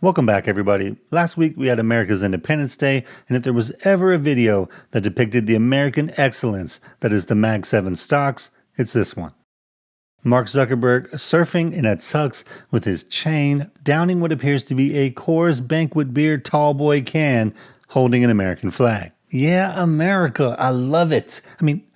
Welcome back, everybody. Last week we had America's Independence Day, and if there was ever a video that depicted the American excellence that is the Mag 7 stocks, it's this one. Mark Zuckerberg surfing in a tux with his chain, downing what appears to be a Coors Banquet Beer tall boy can, holding an American flag. Yeah, America, I love it.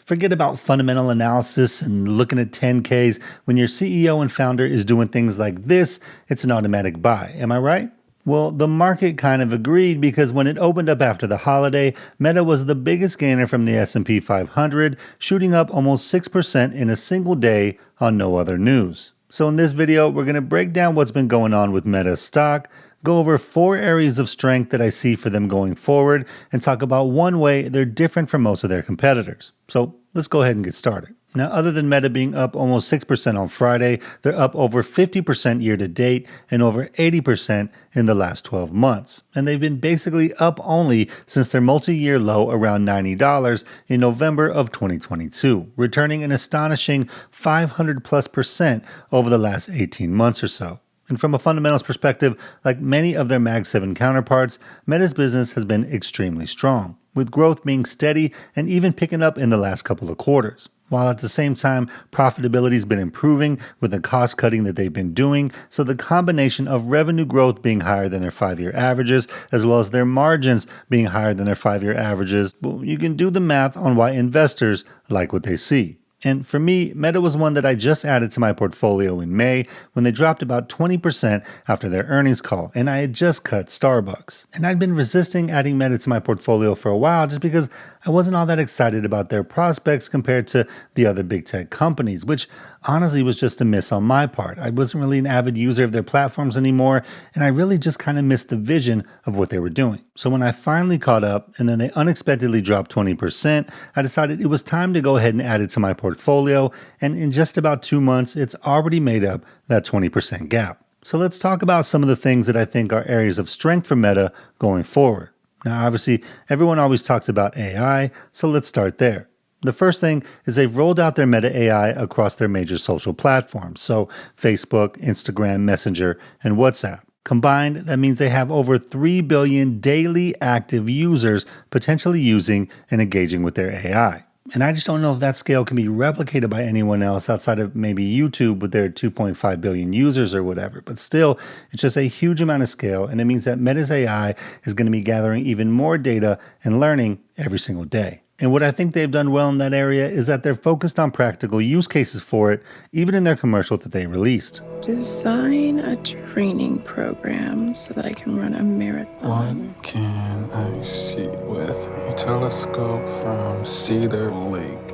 Forget about fundamental analysis and looking at 10Ks. When your CEO and founder is doing things like this, it's an automatic buy. Am I right? Well, the market kind of agreed because when it opened up after the holiday, Meta was the biggest gainer from the S&P 500, shooting up almost 6% in a single day on no other news. So in this video, we're going to break down what's been going on with Meta's stock, go over 4 areas of strength that I see for them going forward, and talk about one way they're different from most of their competitors. So let's go ahead and get started. Now, other than Meta being up almost 6% on Friday, they're up over 50% year to date and over 80% in the last 12 months. And they've been basically up only since their multi-year low around $90 in November of 2022, returning an astonishing 500+% over the last 18 months or so. And from a fundamentals perspective, like many of their Mag 7 counterparts, Meta's business has been extremely strong, with growth being steady and even picking up in the last couple of quarters. While at the same time, profitability has been improving with the cost cutting that they've been doing, so the combination of revenue growth being higher than their 5-year averages, as well as their margins being higher than their 5-year averages, well, you can do the math on why investors like what they see. And for me, Meta was one that I just added to my portfolio in May when they dropped about 20% after their earnings call, and I had just cut Starbucks. And I'd been resisting adding Meta to my portfolio for a while just because I wasn't all that excited about their prospects compared to the other big tech companies, which honestly was just a miss on my part. I wasn't really an avid user of their platforms anymore, and I really just kind of missed the vision of what they were doing. So when I finally caught up and then they unexpectedly dropped 20%, I decided it was time to go ahead and add it to my portfolio, and in just about 2 months, it's already made up that 20% gap. So let's talk about some of the things that I think are areas of strength for Meta going forward. Now, obviously, everyone always talks about AI, so let's start there. The first thing is they've rolled out their Meta AI across their major social platforms, so Facebook, Instagram, Messenger, and WhatsApp. Combined, that means they have over 3 billion daily active users potentially using and engaging with their AI. And I just don't know if that scale can be replicated by anyone else outside of maybe YouTube with their 2.5 billion users or whatever. But still, it's just a huge amount of scale, and it means that Meta's AI is going to be gathering even more data and learning every single day. And what I think they've done well in that area is that they're focused on practical use cases for it, even in their commercial that they released. Design a training program so that I can run a marathon. What can I see with a telescope from Cedar Lake?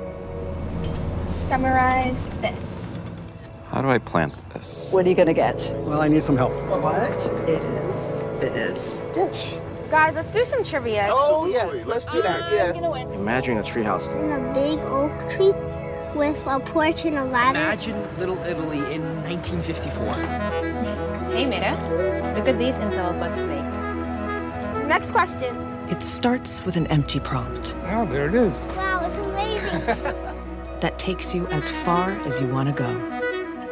Summarize this. How do I plant this? What are you gonna get? Well, I need some help. What is this dish? Guys, let's do some trivia. Oh, yes, let's do that, yeah. I'm gonna win. Imagine a treehouse. In a big oak tree with a porch and a ladder. Imagine Little Italy in 1954. Hey, Meta. Look at these and tell us what to make. Next question. It starts with an empty prompt. Oh, there it is. Wow, it's amazing. That takes you as far as you want to go.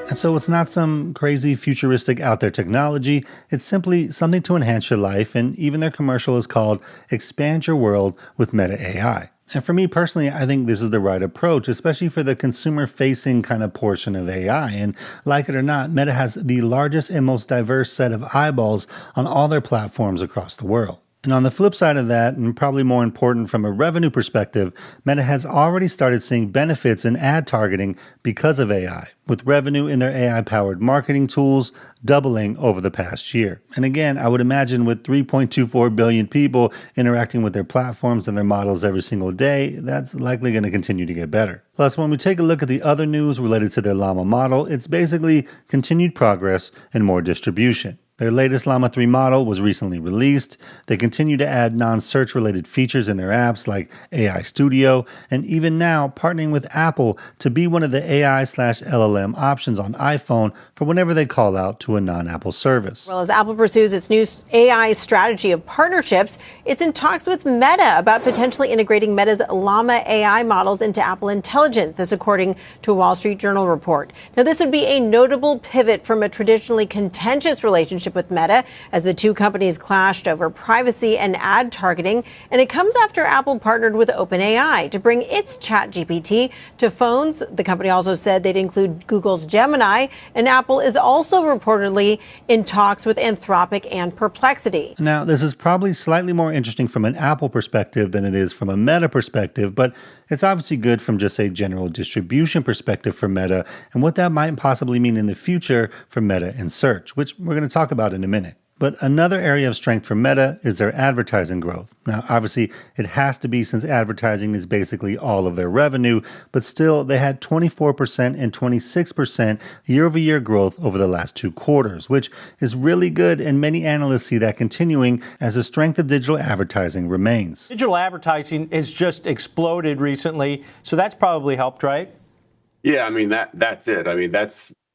And so it's not some crazy futuristic out there technology, it's simply something to enhance your life, and even their commercial is called Expand Your World with Meta AI. And for me personally, I think this is the right approach, especially for the consumer-facing kind of portion of AI. And like it or not, Meta has the largest and most diverse set of eyeballs on all their platforms across the world. And on the flip side of that, and probably more important from a revenue perspective, Meta has already started seeing benefits in ad targeting because of AI, with revenue in their AI-powered marketing tools doubling over the past year. And again, I would imagine with 3.24 billion people interacting with their platforms and their models every single day, that's likely going to continue to get better. Plus, when we take a look at the other news related to their Llama model, it's basically continued progress and more distribution. Their latest Llama 3 model was recently released. They continue to add non-search related features in their apps like AI Studio, and even now partnering with Apple to be one of the AI/LLM options on iPhone for whenever they call out to a non-Apple service. Well, as Apple pursues its new AI strategy of partnerships, it's in talks with Meta about potentially integrating Meta's Llama AI models into Apple Intelligence. This according to a Wall Street Journal report. Now, this would be a notable pivot from a traditionally contentious relationship relationship with Meta as the two companies clashed over privacy and ad targeting. And it comes after Apple partnered with OpenAI to bring its ChatGPT to phones. The company also said they'd include Google's Gemini, and Apple is also reportedly in talks with Anthropic and Perplexity. Now, this is probably slightly more interesting from an Apple perspective than it is from a Meta perspective, but it's obviously good from just a general distribution perspective for Meta and what that might possibly mean in the future for Meta and search, which we're going to talk about in a minute. But another area of strength for Meta is their advertising growth. Now, obviously, it has to be since advertising is basically all of their revenue, but still, they had 24% and 26% year-over-year growth over the last 2 quarters, which is really good, and many analysts see that continuing as the strength of digital advertising remains. Digital advertising has just exploded recently, so that's probably helped, right? Yeah, I mean, that's it. I mean,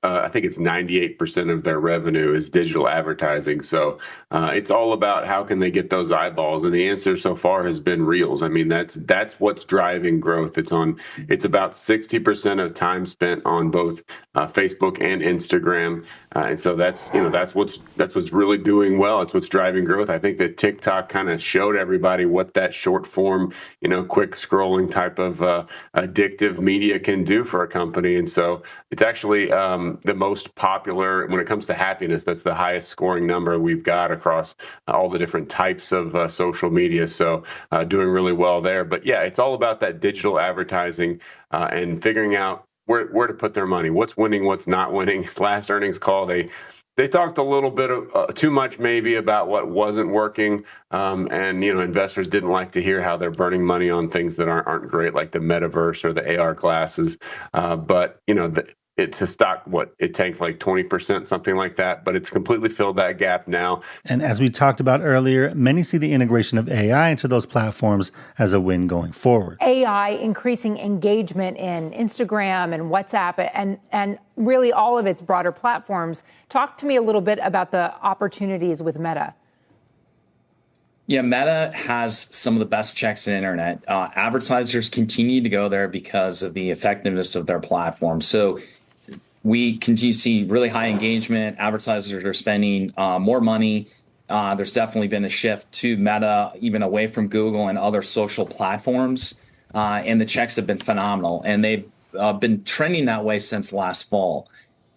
I think it's 98% of their revenue is digital advertising. So it's all about how can they get those eyeballs. And the answer so far has been Reels. I mean, that's what's driving growth. It's about 60% of time spent on both Facebook and Instagram. And so that's what's really doing well. It's what's driving growth. I think that TikTok kind of showed everybody what that short form, quick scrolling type of addictive media can do for a company. And so it's actually the most popular when it comes to happiness. That's the highest scoring number we've got across all the different types of social media. So doing really well there. But yeah, it's all about that digital advertising and figuring out where to put their money, what's winning, what's not winning. Last earnings call, they talked a little bit of too much maybe about what wasn't working, and investors didn't like to hear how they're burning money on things that aren't great, like the metaverse or the AR glasses. But it's a stock, it tanked like 20%, something like that, but it's completely filled that gap now. And as we talked about earlier, many see the integration of AI into those platforms as a win going forward. AI increasing engagement in Instagram and WhatsApp and really all of its broader platforms. Talk to me a little bit about the opportunities with Meta. Yeah, Meta has some of the best checks in internet. Advertisers continue to go there because of the effectiveness of their platform. So we continue to see really high engagement. Advertisers are spending more money. There's definitely been a shift to Meta, even away from Google and other social platforms. And the checks have been phenomenal. And they've been trending that way since last fall.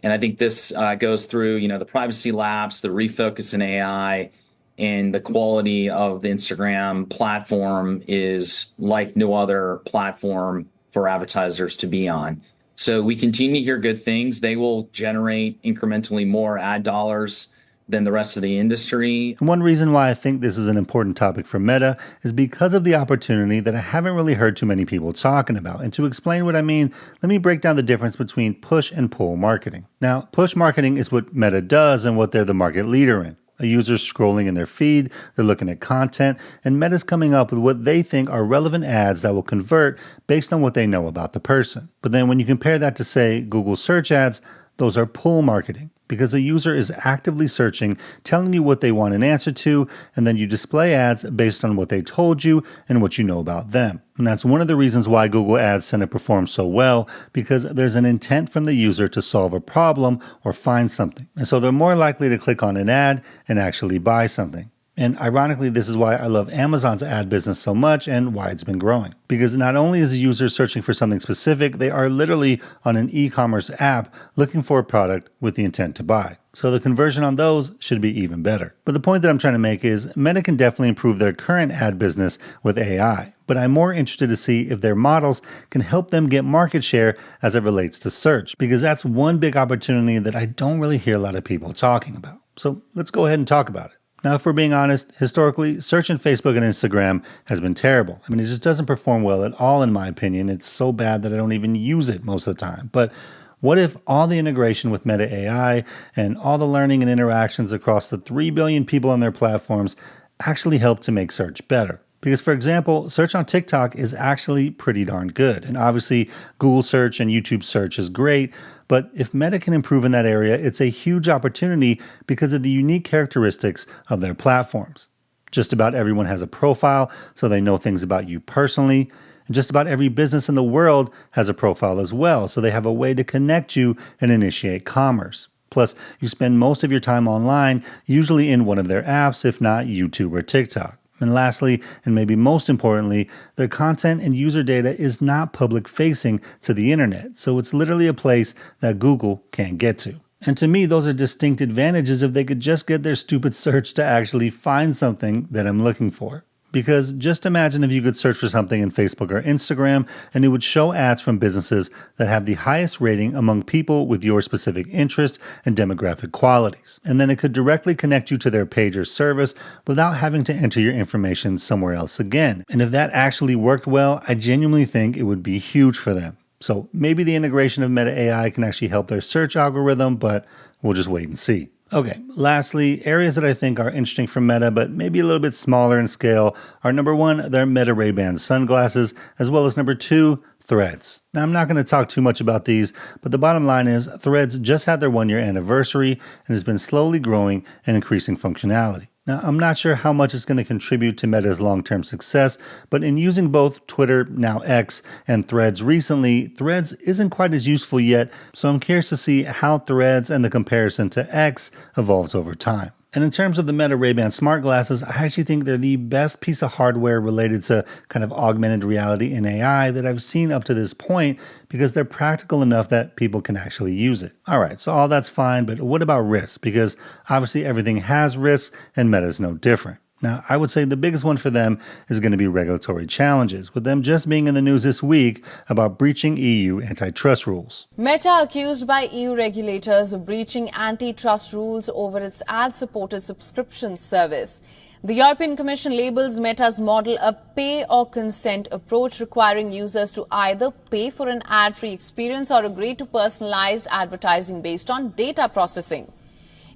And I think this goes through, the privacy lapse, the refocus in AI, and the quality of the Instagram platform is like no other platform for advertisers to be on. So we continue to hear good things. They will generate incrementally more ad dollars than the rest of the industry. And one reason why I think this is an important topic for Meta is because of the opportunity that I haven't really heard too many people talking about. And to explain what I mean, let me break down the difference between push and pull marketing. Now, push marketing is what Meta does and what they're the market leader in. A user's scrolling in their feed, they're looking at content, and Meta's coming up with what they think are relevant ads that will convert based on what they know about the person. But then when you compare that to, say, Google search ads, those are pull marketing, because a user is actively searching, telling you what they want an answer to, and then you display ads based on what they told you and what you know about them. And that's one of the reasons why Google Ads tend to perform so well, because there's an intent from the user to solve a problem or find something. And so they're more likely to click on an ad and actually buy something. And ironically, this is why I love Amazon's ad business so much and why it's been growing. Because not only is a user searching for something specific, they are literally on an e-commerce app looking for a product with the intent to buy. So the conversion on those should be even better. But the point that I'm trying to make is Meta can definitely improve their current ad business with AI. But I'm more interested to see if their models can help them get market share as it relates to search. Because that's one big opportunity that I don't really hear a lot of people talking about. So let's go ahead and talk about it. Now, if we're being honest, historically, search in Facebook and Instagram has been terrible. I mean, it just doesn't perform well at all, in my opinion. It's so bad that I don't even use it most of the time. But what if all the integration with Meta AI and all the learning and interactions across the 3 billion people on their platforms actually help to make search better? Because, for example, search on TikTok is actually pretty darn good. And obviously, Google search and YouTube search is great. But if Meta can improve in that area, it's a huge opportunity because of the unique characteristics of their platforms. Just about everyone has a profile, so they know things about you personally. And just about every business in the world has a profile as well, so they have a way to connect you and initiate commerce. Plus, you spend most of your time online, usually in one of their apps, if not YouTube or TikTok. And lastly, and maybe most importantly, their content and user data is not public facing to the internet, so it's literally a place that Google can't get to. And to me, those are distinct advantages if they could just get their stupid search to actually find something that I'm looking for. Because just imagine if you could search for something in Facebook or Instagram and it would show ads from businesses that have the highest rating among people with your specific interests and demographic qualities. And then it could directly connect you to their page or service without having to enter your information somewhere else again. And if that actually worked well, I genuinely think it would be huge for them. So maybe the integration of Meta AI can actually help their search algorithm, but we'll just wait and see. Okay, lastly, areas that I think are interesting for Meta, but maybe a little bit smaller in scale, are number one, their Meta Ray-Ban sunglasses, as well as number two, Threads. Now, I'm not going to talk too much about these, but the bottom line is Threads just had their 1-year anniversary and has been slowly growing and increasing functionality. Now, I'm not sure how much it's going to contribute to Meta's long-term success, but in using both Twitter, now X, and Threads recently, Threads isn't quite as useful yet, so I'm curious to see how Threads and the comparison to X evolves over time. And in terms of the Meta Ray-Ban smart glasses, I actually think they're the best piece of hardware related to kind of augmented reality and AI that I've seen up to this point because they're practical enough that people can actually use it. All right, so all that's fine, but what about risk? Because obviously everything has risks and Meta's no different. Now, I would say the biggest one for them is going to be regulatory challenges, with them just being in the news this week about breaching EU antitrust rules. Meta accused by EU regulators of breaching antitrust rules over its ad-supported subscription service. The European Commission labels Meta's model a pay or consent approach, requiring users to either pay for an ad-free experience or agree to personalized advertising based on data processing.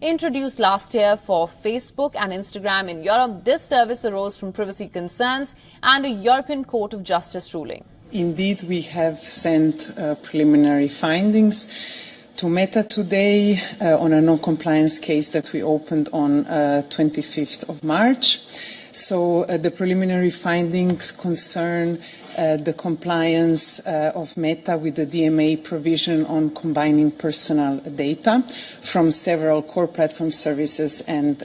Introduced last year for Facebook and Instagram in Europe, this service arose from privacy concerns and a European Court of Justice ruling. Indeed, we have sent preliminary findings to Meta today on a non-compliance case that we opened on 25th of March. So the preliminary findings concern the compliance of Meta with the DMA provision on combining personal data from several core platform services and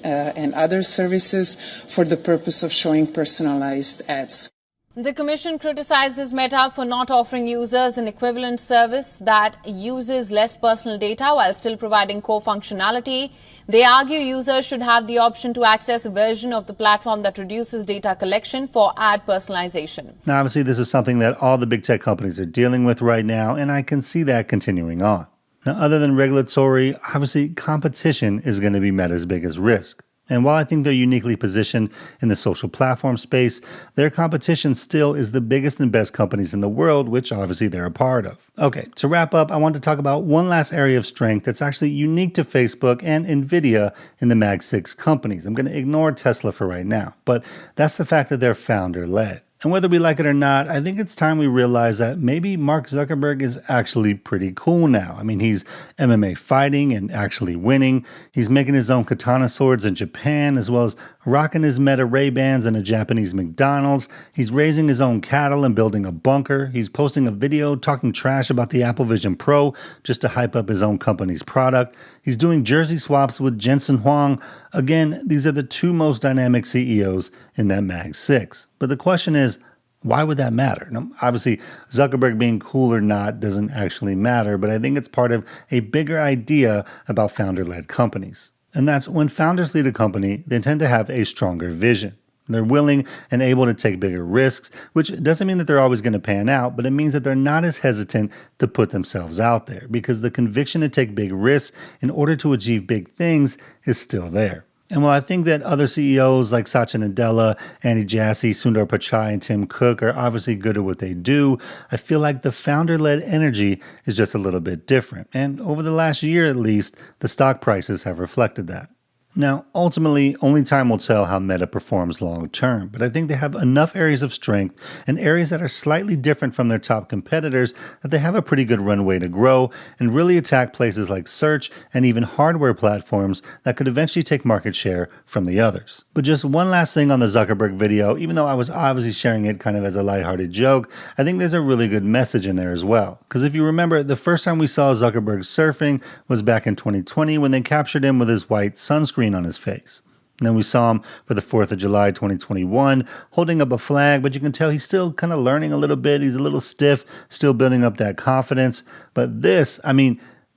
other services for the purpose of showing personalized ads. The Commission criticizes Meta for not offering users an equivalent service that uses less personal data while still providing core functionality. They argue users should have the option to access a version of the platform that reduces data collection for ad personalization. Now, obviously, this is something that all the big tech companies are dealing with right now, and I can see that continuing on. Now, other than regulatory, obviously, competition is going to be Meta's biggest risk. And while I think they're uniquely positioned in the social platform space, their competition still is the biggest and best companies in the world, which obviously they're a part of. Okay, to wrap up, I want to talk about one last area of strength that's actually unique to Facebook and NVIDIA in the Mag 6 companies. I'm going to ignore Tesla for right now, but that's the fact that they're founder-led. And whether we like it or not, I think it's time we realize that maybe Mark Zuckerberg is actually pretty cool now. I mean, he's MMA fighting and actually winning. He's making his own katana swords in Japan, as well as rocking his Meta Ray-Bans in a Japanese McDonald's. He's raising his own cattle and building a bunker. He's posting a video talking trash about the Apple Vision Pro just to hype up his own company's product. He's doing jersey swaps with Jensen Huang. Again, these are the two most dynamic CEOs in that Mag 6. But the question is, why would that matter? Now, obviously, Zuckerberg being cool or not doesn't actually matter, but I think it's part of a bigger idea about founder-led companies. And that's when founders lead a company, they tend to have a stronger vision. They're willing and able to take bigger risks, which doesn't mean that they're always going to pan out, but it means that they're not as hesitant to put themselves out there because the conviction to take big risks in order to achieve big things is still there. And while I think that other CEOs like Satya Nadella, Andy Jassy, Sundar Pichai, and Tim Cook are obviously good at what they do, I feel like the founder-led energy is just a little bit different. And over the last year at least, the stock prices have reflected that. Now, ultimately, only time will tell how Meta performs long term, but I think they have enough areas of strength and areas that are slightly different from their top competitors that they have a pretty good runway to grow and really attack places like search and even hardware platforms that could eventually take market share from the others. But just one last thing on the Zuckerberg video, even though I was obviously sharing it kind of as a lighthearted joke, I think there's a really good message in there as well. Because if you remember, the first time we saw Zuckerberg surfing was back in 2020 when they captured him with his white sunscreen on his face. And then we saw him for the 4th of July 2021 holding up a flag, but you can tell he's still kind of learning a little bit. He's a little stiff, still building up that confidence. But this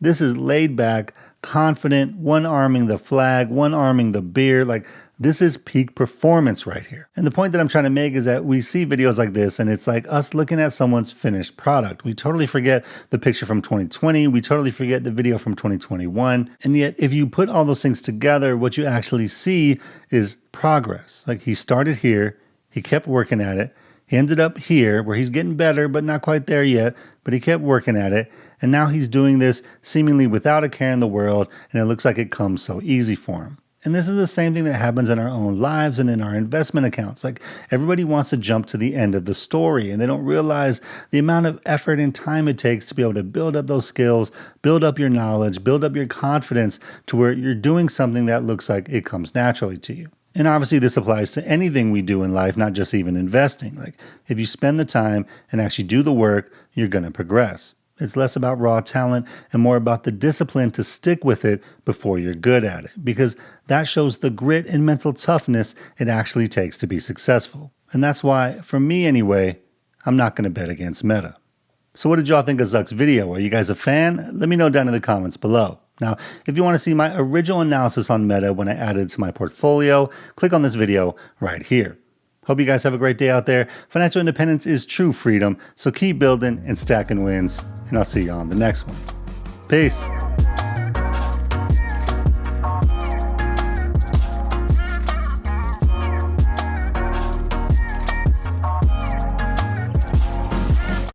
is laid back, confident, one arming the flag, one arming the beer. Like, this is peak performance right here. And the point that I'm trying to make is that we see videos like this and it's like us looking at someone's finished product. We totally forget the picture from 2020. We totally forget the video from 2021. And yet, if you put all those things together, what you actually see is progress. Like, he started here, he kept working at it. He ended up here where he's getting better, but not quite there yet, but he kept working at it. And now he's doing this seemingly without a care in the world. And it looks like it comes so easy for him. And this is the same thing that happens in our own lives and in our investment accounts. Like, everybody wants to jump to the end of the story and they don't realize the amount of effort and time it takes to be able to build up those skills, build up your knowledge, build up your confidence to where you're doing something that looks like it comes naturally to you. And obviously this applies to anything we do in life, not just even investing. Like, if you spend the time and actually do the work, you're going to progress. It's less about raw talent and more about the discipline to stick with it before you're good at it, because that shows the grit and mental toughness it actually takes to be successful. And that's why, for me anyway, I'm not going to bet against Meta. So what did y'all think of Zuck's video? Are you guys a fan? Let me know down in the comments below. Now, if you want to see my original analysis on Meta when I added it to my portfolio, click on this video right here. Hope you guys have a great day out there. Financial independence is true freedom, so keep building and stacking wins, and I'll see you on the next one. Peace.